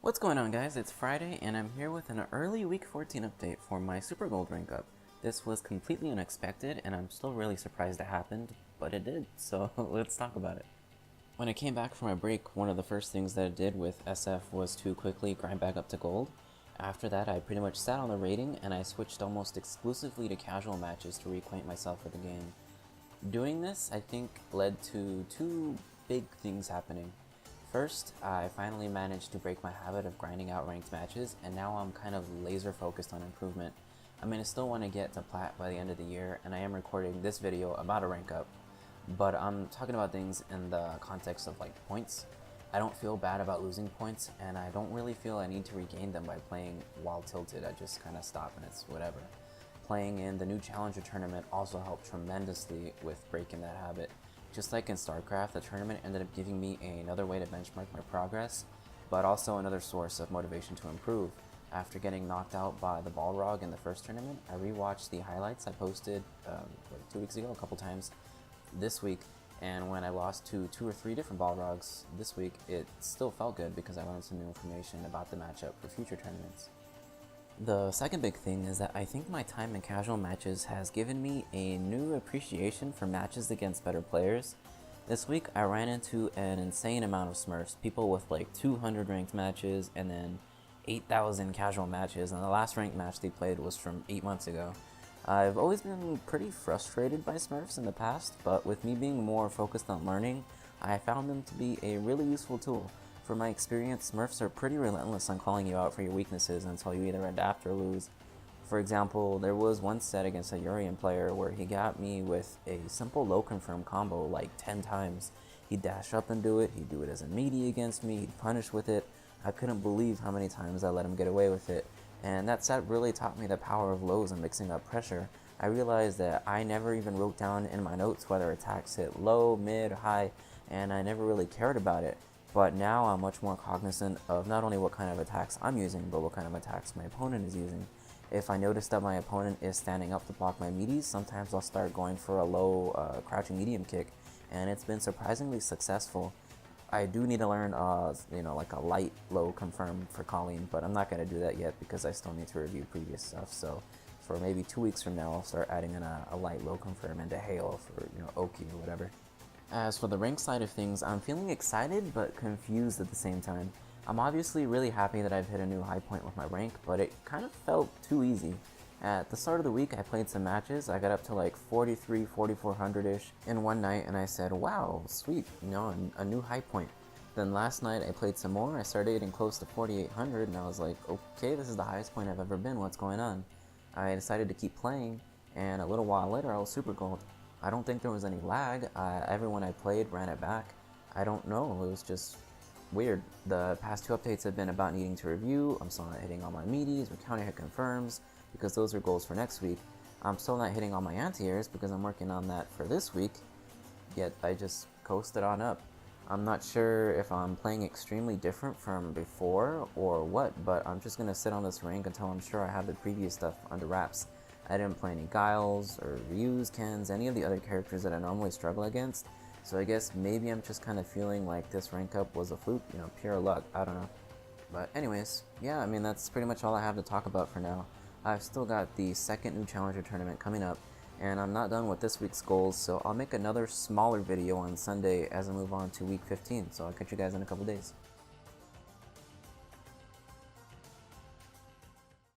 What's going on, guys? It's Friday and I'm here with an early week 14 update for my Super Gold rank up. This was completely unexpected and I'm still really surprised it happened, but it did, so let's talk about it. When I came back from my break, one of the first things that I did with SF was to quickly grind back up to gold. After that, I pretty much sat on the rating and I switched almost exclusively to casual matches to reacquaint myself with the game. Doing this, I think, led to two big things happening. First, I finally managed to break my habit of grinding out ranked matches, and now I'm kind of laser focused on improvement. I mean, I still want to get to plat by the end of the year, and I am recording this video about a rank up, but I'm talking about things in the context of like points. I don't feel bad about losing points, and I don't really feel I need to regain them by playing while tilted. I just kind of stop and it's whatever. Playing in the new Challenger tournament also helped tremendously with breaking that habit. Just like in StarCraft, the tournament ended up giving me another way to benchmark my progress, but also another source of motivation to improve. After getting knocked out by the Balrog in the first tournament, I rewatched the highlights I posted like 2 weeks ago a couple times this week, and when I lost to 2 or 3 different Balrogs this week, it still felt good because I learned some new information about the matchup for future tournaments. The second big thing is that I think my time in casual matches has given me a new appreciation for matches against better players. This week I ran into an insane amount of Smurfs, people with like 200 ranked matches and then 8,000 casual matches, and the last ranked match they played was from 8 months ago. I've always been pretty frustrated by Smurfs in the past, but with me being more focused on learning, I found them to be a really useful tool. From my experience, Smurfs are pretty relentless on calling you out for your weaknesses until you either adapt or lose. For example, there was one set against a Urian player where he got me with a simple low confirm combo like 10 times. He'd dash up and do it, he'd do it as a meaty against me, he'd punish with it. I couldn't believe how many times I let him get away with it. And that set really taught me the power of lows and mixing up pressure. I realized that I never even wrote down in my notes whether attacks hit low, mid, high, and I never really cared about it. But now I'm much more cognizant of not only what kind of attacks I'm using, but what kind of attacks my opponent is using. If I notice that my opponent is standing up to block my meaties, sometimes I'll start going for a low crouching medium kick, and it's been surprisingly successful. I do need to learn, like a light low confirm for Colleen, but I'm not going to do that yet because I still need to review previous stuff. So for maybe 2 weeks from now, I'll start adding in a light low confirm into Hail for, Oki or whatever. As for the rank side of things, I'm feeling excited but confused at the same time. I'm obviously really happy that I've hit a new high point with my rank, but it kind of felt too easy. At the start of the week, I played some matches. I got up to like 43, 4400-ish in one night, and I said, wow, sweet, a new high point. Then last night, I played some more. I started getting close to 4800, and I was like, okay, this is the highest point I've ever been. What's going on? I decided to keep playing, and a little while later, I was super gold. I don't think there was any lag. Everyone I played ran it back. I don't know, it was just weird. The past 2 updates have been about needing to review. I'm still not hitting all my meaties or counter hit confirms because those are goals for next week. I'm still not hitting all my anti-airs because I'm working on that for this week, yet I just coasted on up. I'm not sure if I'm playing extremely different from before or what, but I'm just gonna sit on this rank until I'm sure I have the previous stuff under wraps. I didn't play any Giles or Ryu's, Kens, any of the other characters that I normally struggle against, so I guess maybe I'm just kind of feeling like this rank up was a fluke, pure luck, I don't know. But anyways, yeah, I mean that's pretty much all I have to talk about for now. I've still got the second new Challenger tournament coming up, and I'm not done with this week's goals, so I'll make another smaller video on Sunday as I move on to week 15, so I'll catch you guys in a couple days.